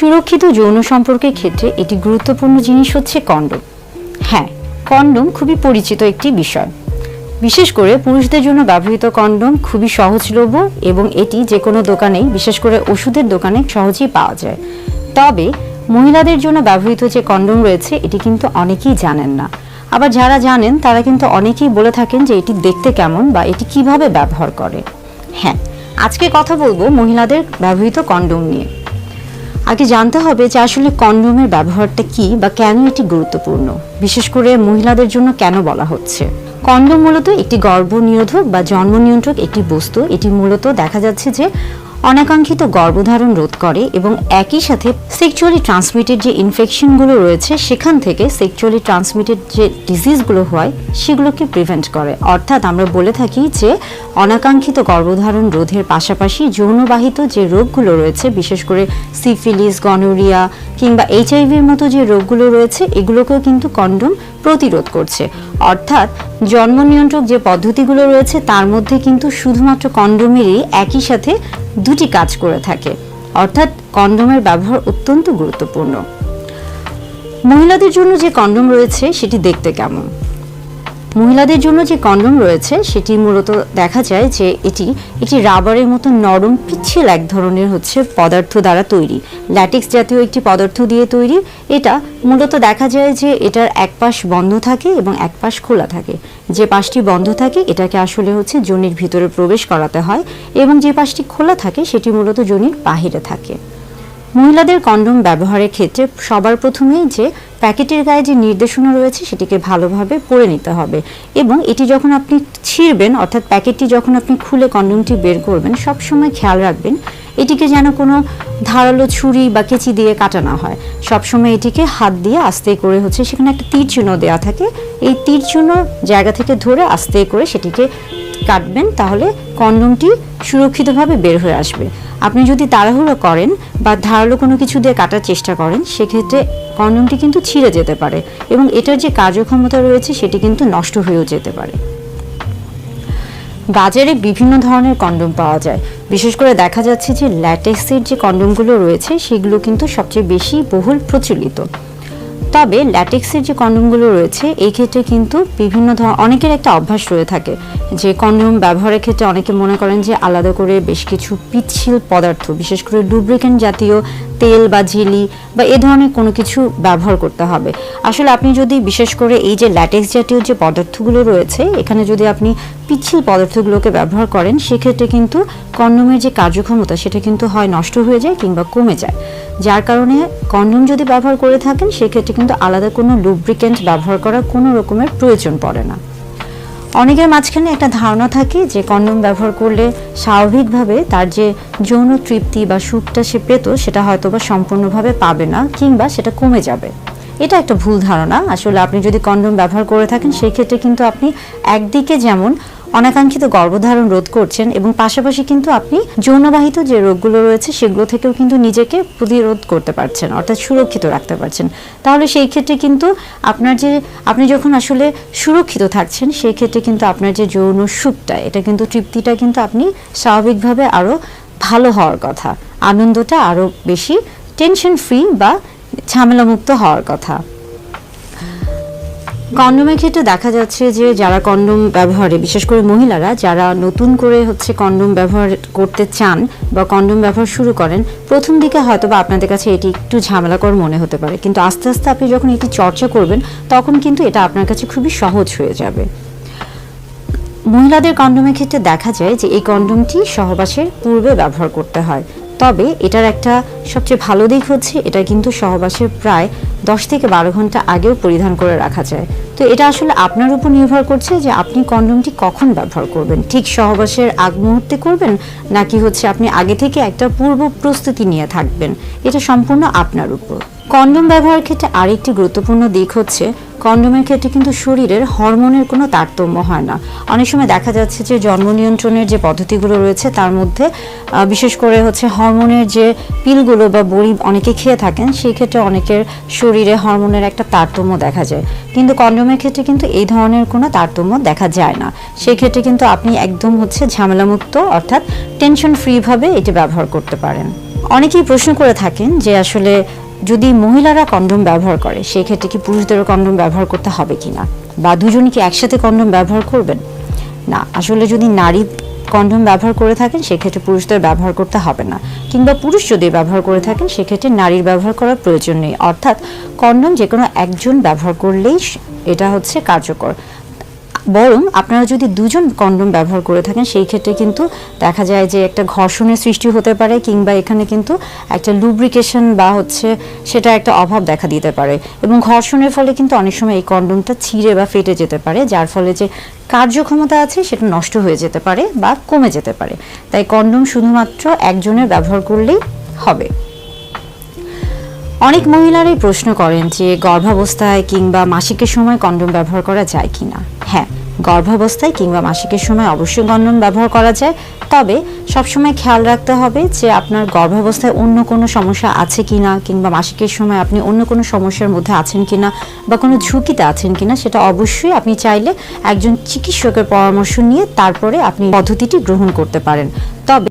সুরক্ষিত যৌন সম্পর্কের ক্ষেত্রে এটি গুরুত্বপূর্ণ জিনিস হচ্ছে কন্ডোম। হ্যাঁ, কন্ডোম খুবই পরিচিত একটি বিষয়। বিশেষ করে পুরুষদের জন্য ব্যবহৃত কন্ডোম খুবই সহজলভ্য এবং এটি যে কোনো দোকানেই, বিশেষ করে ওষুধের দোকানে সহজেই পাওয়া যায়। তবে মহিলাদের জন্য ব্যবহৃত যে কন্ডোম রয়েছে এটি কিন্তু অনেকেই জানেন না। আবার যারা জানেন তারা কিন্তু অনেকেই বলে থাকেন যে এটি দেখতে কেমন বা এটি কিভাবে ব্যবহার করে। হ্যাঁ, আজকে কথা বলবো মহিলাদের ব্যবহৃত কন্ডোম নিয়ে। আগে জানতে হবে যে আসলে কন্ডোমের ব্যবহারটা কি বা কেন এটি গুরুত্বপূর্ণ, বিশেষ করে মহিলাদের জন্য কেন বলা হচ্ছে। কন্ডোম মূলত একটি গর্ভনিরোধক বা জন্ম নিয়ন্ত্রক একটি বস্তু। এটি মূলত দেখা যাচ্ছে যে অনাকাঙ্ক্ষিত গর্ভধারণ রোধ করে এবং একই সাথে সেক্সুয়ালি ট্রান্সমিটেড যে ইনফেকশনগুলো রয়েছে সেখান থেকে সেক্সুয়ালি ট্রান্সমিটেড যে ডিজিজগুলো হয় সেগুলোকে প্রিভেন্ট করে। অর্থাৎ আমরা বলে থাকি যে অনাকাঙ্ক্ষিত গর্ভধারণ রোধের পাশাপাশি যৌনবাহিত যে রোগগুলো রয়েছে, বিশেষ করে সিফিলিস, গনোরিয়া কিংবা এইচআইভির মতো যে রোগগুলো রয়েছে এগুলোকেও কিন্তু কন্ডোম প্রতিরোধ করছে। অর্থাৎ জন্ম নিয়ন্ত্রক যে পদ্ধতিগুলো রয়েছে তার মধ্যে কিন্তু শুধুমাত্র কন্ডোমেরই একই সাথে দুটি কাজ করে থাকে। অর্থাৎ কন্ডোমের ব্যবহার অত্যন্ত গুরুত্বপূর্ণ। মহিলাদের জন্য যে কন্ডোম রয়েছে সেটি দেখতে কেমন? মহিলাদের জন্য যে কন্ডোম রয়েছে সেটি মূলত দেখা যায় যে এটি রাবারের মতো নরম পিচ্ছিল এক ধরনের পদার্থ দ্বারা তৈরি, ল্যাটেক্স জাতীয় একটি পদার্থ দিয়ে তৈরি। এটা মূলত দেখা যায় যে এটার এক পাশ বন্ধ থাকে এবং এক পাশ খোলা থাকে। যে পাশটি বন্ধ থাকে এটাকে আসলে যোনির ভিতরে প্রবেশ করাতে হয় এবং যে পাশটি খোলা থাকে সেটি মূলত যোনির বাহিরে থাকে। মহিলাদের কন্ডোম ব্যবহারের ক্ষেত্রে সবার প্রথমেই যে প্যাকেটের গায়ে যে নির্দেশনা রয়েছে সেটিকে ভালোভাবে পড়ে নিতে হবে এবং এটি যখন আপনি ছিঁড়বেন, অর্থাৎ প্যাকেটটি যখন আপনি খুলে কন্ডোমটি বের করবেন, সবসময় খেয়াল রাখবেন এটিকে যেন কোনো ধারালো ছুরি বা কেচি দিয়ে কাটা না হয়। সবসময় এটিকে হাত দিয়ে আস্তে করে সেখানে একটা তীর চিহ্ন দেওয়া থাকে, এই তীর চিহ্ন জায়গা থেকে ধরে আস্তে করে সেটিকে কাটবেন, তাহলে কন্ডোমটি সুরক্ষিতভাবে বের হয়ে আসবে। আপনি যদি তাড়াহুড়ো করেন বা ধারালো কোনো কিছু দিয়ে কাটার চেষ্টা করেন সেক্ষেত্রে কন্ডোমটি কিন্তু ছিঁড়ে যেতে পারে এবং এটার যে কার্যক্ষমতা রয়েছে সেটি কিন্তু নষ্ট হয়েও যেতে পারে। বাজারে বিভিন্ন ধরনের কন্ডোম পাওয়া যায়। বিশেষ করে দেখা যাচ্ছে যে ল্যাটেক্সের যে কন্ডোমগুলো রয়েছে সেগুলো কিন্তু সবচেয়ে বেশি বহুল প্রচলিত। তবে ল্যাটেক্সের যে কন্ডোমগুলো রয়েছে এই ক্ষেত্রে কিন্তু অনেকের একটা অভ্যাস রয়ে থাকে যে কন্ডোম ব্যবহারের ক্ষেত্রে অনেকে মনে করেন যে আলাদা করে বেশ কিছু পিচ্ছিল পদার্থ, বিশেষ করে লুব্রিকেন্ট জাতীয় তেল বা জেলি বা এ ধরনের কোনো কিছু ব্যবহার করতে হবে। আসলে আপনি যদি বিশেষ করে এই যে ল্যাটেক্স জাতীয় যে পদার্থগুলো রয়েছে এখানে যদি আপনি পিচ্ছিল পদার্থগুলোকে ব্যবহার করেন সেক্ষেত্রে কিন্তু কন্ডোমের যে কার্যক্ষমতা সেটা কিন্তু হয় নষ্ট হয়ে যায় কিংবা কমে যায়। যার কারণে কন্ডোম যদি ব্যবহার করে থাকেন সেক্ষেত্রে কিন্তু আলাদা কোনো লুব্রিকেন্ট ব্যবহার করার কোনো রকমের প্রয়োজন পড়ে না। অনেকের মাঝখানে একটা ধারণা থাকে যে কন্ডোম ব্যবহার করলে স্বাভাবিকভাবে তার যে যৌন তৃপ্তি বা সুখটা সে পেত সেটা হয়তো বা সম্পূর্ণভাবে পাবে না কিংবা সেটা কমে যাবে। এটা একটা ভুল ধারণা। আসলে আপনি যদি কন্ডোম ব্যবহার করে থাকেন সেই ক্ষেত্রে কিন্তু আপনি একদিকে যেমন অনাকাঙ্ক্ষিত গর্ভধারণ রোধ করছেন এবং পাশাপাশি কিন্তু আপনি যৌনবাহিত যে রোগগুলো রয়েছে সেগুলো থেকেও কিন্তু নিজেকে প্রতিরোধ করতে পারছেন, অর্থাৎ সুরক্ষিত রাখতে পারছেন। তাহলে সেই ক্ষেত্রে কিন্তু আপনি যখন আসলে সুরক্ষিত থাকছেন সেই ক্ষেত্রে কিন্তু আপনার যে যৌন সুখটা, এটা কিন্তু তৃপ্তিটা কিন্তু আপনি স্বাভাবিকভাবে আরও ভালো হওয়ার কথা, আনন্দটা আরও বেশি টেনশন ফ্রি বা ঝামেলামুক্ত হওয়ার কথা। কন্ডোমের ক্ষেত্রে দেখা যাচ্ছে যে যারা কন্ডোম ব্যবহারে, বিশেষ করে মহিলারা যারা নতুন করে কন্ডোম ব্যবহার করতে চান বা কন্ডোম ব্যবহার শুরু করেন, প্রথম দিকে হয়তো বা আপনাদের কাছে এটি একটু ঝামেলাকর মনে হতে পারে, কিন্তু আস্তে আস্তে আপনি যখন এটি চর্চা করবেন তখন কিন্তু এটা আপনার কাছে খুবই সহজ হয়ে যাবে। মহিলাদের কন্ডোমের ক্ষেত্রে দেখা যায় যে এই কন্ডোমটি সহবাসের পূর্বে ব্যবহার করতে হয়। তবে এটার একটা সবচেয়ে ভালো দিক এটা কিন্তু সহবাসের প্রায় 10 থেকে 12 ঘন্টা আগেও পরিধান করে রাখা যায়। তো এটা আসলে আপনার উপর নির্ভর করছে যে আপনি কন্ডোমটি কখন ব্যবহার করবেন, ঠিক সহবাসের আগ মুহূর্তে করবেন নাকি আপনি আগে থেকে একটা পূর্ব প্রস্তুতি নিয়ে থাকবেন, এটা সম্পূর্ণ আপনার উপর। কন্ডোম ব্যবহারের ক্ষেত্রে আরেকটি গুরুত্বপূর্ণ দিক কন্ডোমের ক্ষেত্রে কিন্তু শরীরের হরমোনের কোনো তারতম্য হয় না। অনেক সময় দেখা যাচ্ছে যে জন্ম নিয়ন্ত্রণের যে পদ্ধতিগুলো রয়েছে তার মধ্যে বিশেষ করে হরমোনের যে পিলগুলো বা বড়ি অনেকে খেয়ে থাকেন, সেই ক্ষেত্রে অনেকের শরীরে হরমোনের একটা তারতম্য দেখা যায়, কিন্তু কন্ডোমের ক্ষেত্রে কিন্তু এই ধরনের কোনো তারতম্য দেখা যায় না। সেই ক্ষেত্রে কিন্তু আপনি একদম ঝামেলামুক্ত, অর্থাৎ টেনশন ফ্রি ভাবে এটি ব্যবহার করতে পারেন। অনেকেই প্রশ্ন করে থাকেন যে আসলে যদি মহিলারা কন্ডোম ব্যবহার করে সেই ক্ষেত্রে কি পুরুষদেরও কন্ডোম ব্যবহার করতে হবে কিনা, বা দুজনই কি একসাথে কন্ডোম ব্যবহার করবেন? না, আসলে যদি নারী কন্ডোম ব্যবহার করে থাকেন সেক্ষেত্রে পুরুষদের ব্যবহার করতে হবে না, কিংবা পুরুষ যদি ব্যবহার করে থাকেন সেক্ষেত্রে নারীর ব্যবহার করার প্রয়োজন নেই। অর্থাৎ কন্ডোম যে কোনো একজন ব্যবহার করলেই এটা হচ্ছে কার্যকর। বরং আপনারা যদি দুজন কন্ডোম ব্যবহার করে থাকেন সেই ক্ষেত্রে কিন্তু দেখা যায় যে একটা ঘর্ষণের সৃষ্টি হতে পারে, কিংবা এখানে কিন্তু একটা লুব্রিকেশন বা হচ্ছে সেটা একটা অভাব দেখা দিতে পারে, এবং ঘর্ষণের ফলে কিন্তু অনেক সময় এই কন্ডোমটা ছিঁড়ে বা ফেটে যেতে পারে, যার ফলে যে কার্যক্ষমতা আছে সেটা নষ্ট হয়ে যেতে পারে বা কমে যেতে পারে। তাই কন্ডোম শুধুমাত্র একজনের ব্যবহার করলেই হবে। অনেক মহিলারাই প্রশ্ন করেন যে গর্ভাবস্থায় কিংবা মাসিকের সময় কন্ডোম ব্যবহার করা যায় কিনা। হ্যাঁ, গর্ভাবস্থায় কিংবা মাসিকের সময় অবশ্যই কন্ডোম ব্যবহার করা যায়, তবে সবসময় খেয়াল রাখতে হবে যে আপনার গর্ভাবস্থায় অন্য কোনো সমস্যা আছে কিনা, কিংবা মাসিকের সময় আপনি অন্য কোনো সমস্যার মধ্যে আছেন কিনা বা কোনো ঝুঁকিতে আছেন কিনা, সেটা অবশ্যই আপনি চাইলে একজন চিকিৎসকের পরামর্শ নিয়ে তারপরে আপনি পদ্ধতিটি গ্রহণ করতে পারেন। তবে